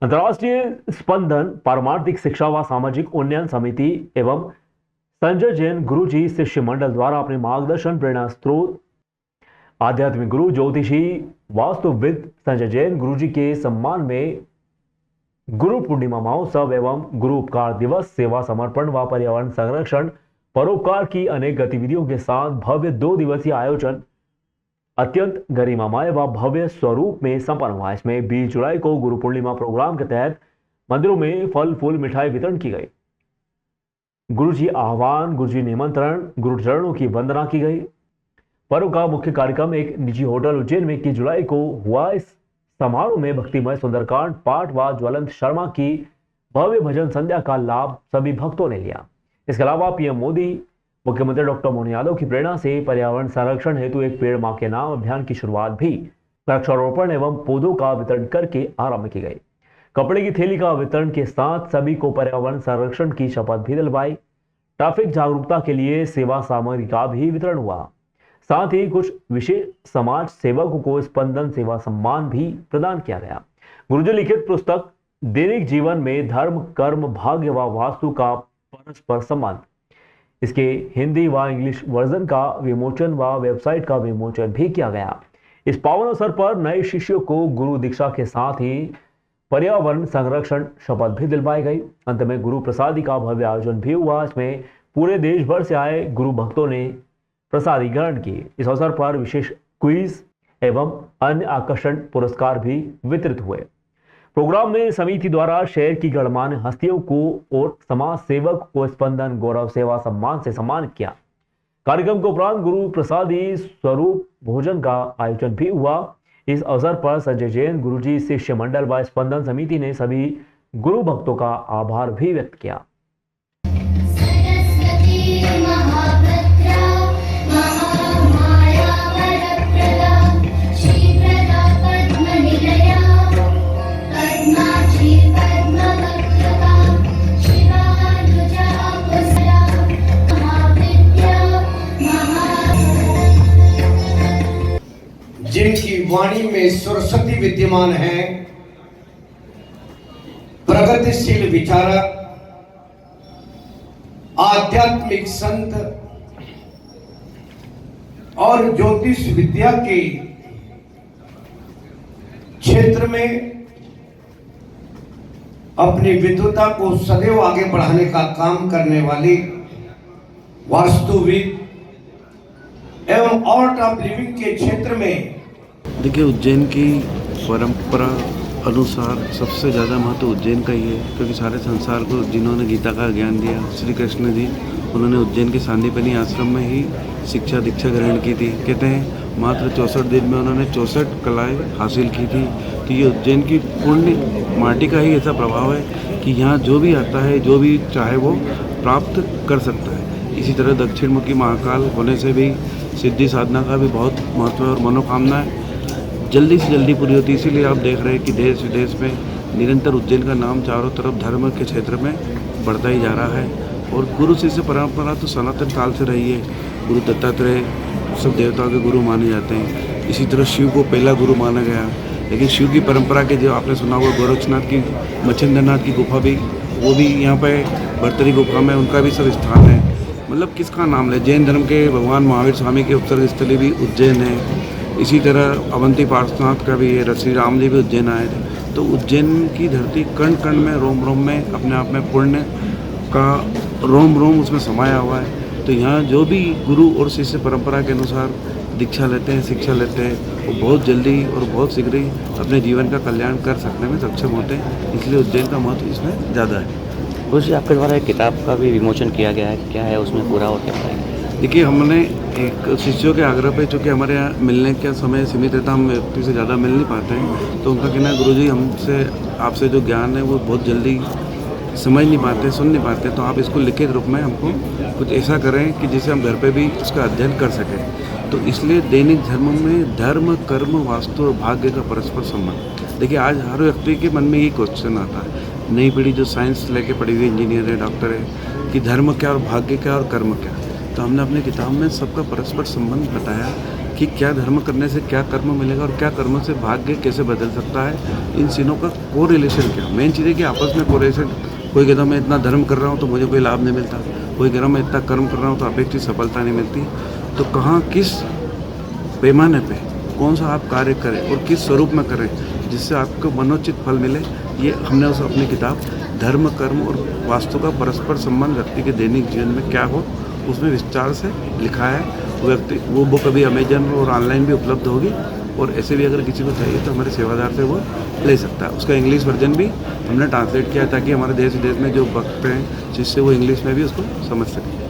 अंतर्राष्ट्रीय स्पंदन पारमार्थिक शिक्षा व सामाजिक उन्नयन समिति एवं संजय जैन गुरुजी शिष्य मंडल द्वारा अपने मार्गदर्शन प्रेरणा स्रोत आध्यात्मिक गुरु ज्योतिषी वास्तुविद संजय जैन गुरुजी के सम्मान में गुरु पूर्णिमा महोत्सव एवं गुरु उपकार दिवस, सेवा समर्पण व पर्यावरण संरक्षण परोपकार की अनेक गतिविधियों के साथ भव्य 2 दिवसीय आयोजन अत्यंत गरिमामय व भव्य स्वरूप में संपन्न हुआ। इसमें 20 जुलाई को गुरु पूर्णिमा प्रोग्राम के तहत मंदिरों में फल फूल मिठाई वितरण की गई, गुरुजी आह्वान, गुरुजी निमंत्रण, गुरु चरणों की वंदना की गई। पर्व का मुख्य कार्यक्रम एक निजी होटल उज्जैन में 21 जुलाई को हुआ। इस समारोह में भक्तिमय सुंदरकांड पाठ व ज्वलंत शर्मा की भव्य भजन संध्या का लाभ सभी भक्तों ने लिया। इसके अलावा पीएम मोदी, मुख्यमंत्री डॉक्टर मोहन यादव की प्रेरणा से पर्यावरण संरक्षण हेतु एक पेड़ मां के नाम अभियान की शुरुआत भी वृक्षारोपण एवं पौधों का वितरण करके आरंभ की गई। कपड़े की थैली का वितरण के साथ सभी को पर्यावरण संरक्षण की शपथ भी दिलवाई। ट्रैफिक जागरूकता के लिए सेवा सामग्री का भी वितरण हुआ। साथ ही कुछ विशेष समाज सेवकों को स्पंदन सेवा सम्मान भी प्रदान किया गया। गुरुजी लिखित पुस्तक दैनिक जीवन में धर्म, कर्म, भाग्य व वास्तु का परस्पर संबंध, इसके हिंदी व इंग्लिश वर्जन का विमोचन व वेबसाइट का विमोचन भी किया गया। इस पावन अवसर पर नए शिष्यों को गुरु दीक्षा के साथ ही पर्यावरण संरक्षण शपथ भी दिलवाई गई। अंत में गुरु प्रसादी का भव्य आयोजन भी हुआ। इसमें पूरे देश भर से आए गुरु भक्तों ने प्रसादी ग्रहण की। इस अवसर पर विशेष क्विज एवं अन्य आकर्षण पुरस्कार भी वितरित हुए। प्रोग्राम में समिति द्वारा शहर की गणमान्य हस्तियों को और समाज सेवक को स्पंदन गौरव सेवा सम्मान से सम्मानित किया। कार्यक्रम के उपरांत गुरु प्रसादी स्वरूप भोजन का आयोजन भी हुआ। इस अवसर पर संजय जैन गुरुजी शिष्य मंडल व स्पंदन समिति ने सभी गुरु भक्तों का आभार भी व्यक्त किया। जिनकी वाणी में सरस्वती विद्यमान है, प्रगतिशील विचारक, आध्यात्मिक संत और ज्योतिष विद्या के क्षेत्र में अपनी विद्वता को सदैव आगे बढ़ाने का काम करने वाली वास्तुविद एवं आर्ट ऑफ लिविंग के क्षेत्र में, देखिए, उज्जैन की परंपरा अनुसार सबसे ज़्यादा महत्व उज्जैन का ही है, क्योंकि सारे संसार को जिन्होंने गीता का ज्ञान दिया श्री कृष्ण जी, उन्होंने उज्जैन के सांदीपनी आश्रम में ही शिक्षा दीक्षा ग्रहण की थी। कहते हैं मात्र 64 दिन में उन्होंने 64 कलाएँ हासिल की थी। तो ये उज्जैन की पुण्य माटी का ही ऐसा प्रभाव है कि यहाँ जो भी आता है, जो भी चाहे वो प्राप्त कर सकता है। इसी तरह दक्षिण मुखी महाकाल होने से भी सिद्धि साधना का भी बहुत महत्व है और मनोकामनाएं जल्दी से जल्दी पूरी होती है। इसीलिए आप देख रहे हैं कि देश विदेश में निरंतर उज्जैन का नाम चारों तरफ धर्म के क्षेत्र में बढ़ता ही जा रहा है। और गुरु शिष्य परंपरा तो सनातन काल से रही है। गुरु दत्तात्रेय सब देवताओं के गुरु माने जाते हैं। इसी तरह शिव को पहला गुरु माना गया। लेकिन शिव की परंपरा के जो आपने सुना हुआ गोरक्षनाथ की, मच्छिंद्रनाथ की गुफा भी, वो भी यहाँ पे भर्तरी गुफा में उनका भी सब स्थान है। मतलब किसका नाम ले, जैन धर्म के भगवान महावीर स्वामी के उपसर्ग स्थली भी उज्जैन है। इसी तरह अवंती पार्श्वनाथ का भी है, श्री राम जी भी उज्जैन आए थे। तो उज्जैन की धरती कण कण में, रोम रोम में अपने आप में पुण्य का रोम रोम उसमें समाया हुआ है। तो यहाँ जो भी गुरु और शिष्य परंपरा के अनुसार दीक्षा लेते हैं, शिक्षा लेते हैं, वो बहुत जल्दी और बहुत शीघ्र ही अपने जीवन का कल्याण कर सकने में सक्षम होते हैं। इसलिए उज्जैन का महत्व इसमें ज़्यादा है। गुरु जी, आपके द्वारा एक किताब का भी विमोचन किया गया है, क्या है उसमें पूरा और क्या है? देखिए, हमने एक शिष्यों के आग्रह पे, चूँकि हमारे यहाँ मिलने का समय सीमित रहता, हम व्यक्ति से ज़्यादा मिल नहीं पाते हैं, तो उनका कहना है गुरुजी हमसे आपसे जो ज्ञान है वो बहुत जल्दी समझ नहीं पाते, सुन नहीं पाते, तो आप इसको लिखित रूप में हमको कुछ ऐसा करें कि जिससे हम घर पे भी उसका अध्ययन कर सकें। तो इसलिए दैनिक धर्म में धर्म, कर्म, वास्तु और भाग्य का परस्पर संबंध। देखिए, आज हर व्यक्ति के मन में ये क्वेश्चन आता है, नई पीढ़ी जो साइंस लेके पढ़ी हुई इंजीनियर है, डॉक्टर है, कि धर्म क्या और भाग्य क्या और कर्म क्या। तो हमने अपनी किताब में सबका परस्पर संबंध बताया कि क्या धर्म करने से क्या कर्म मिलेगा और क्या कर्म से भाग्य कैसे बदल सकता है, इन तीनों का कोरिलेशन क्या। मेन चीज़ है कि आपस में कोरिलेशन, कोई कहता मैं इतना धर्म कर रहा हूँ तो मुझे कोई लाभ नहीं मिलता, कोई कह रहा मैं इतना कर्म कर रहा हूँ तो अपेक्षित सफलता नहीं मिलती। तो कहाँ किस पैमाने पे कौन सा आप कार्य करें और किस स्वरूप में करें जिससे आपको मनोचित फल मिले, ये हमने उस अपनी किताब धर्म कर्म और वास्तु का परस्पर संबंध व्यक्ति के दैनिक जीवन में क्या हो उसमें विस्तार से लिखा है। वो बुक अभी अमेजन और ऑनलाइन भी उपलब्ध होगी, और ऐसे भी अगर किसी को चाहिए तो हमारे सेवादार से वो ले सकता है। उसका इंग्लिश वर्जन भी हमने ट्रांसलेट किया है ताकि हमारे देश विदेश में जो भक्त हैं जिससे वो इंग्लिश में भी उसको समझ सकें।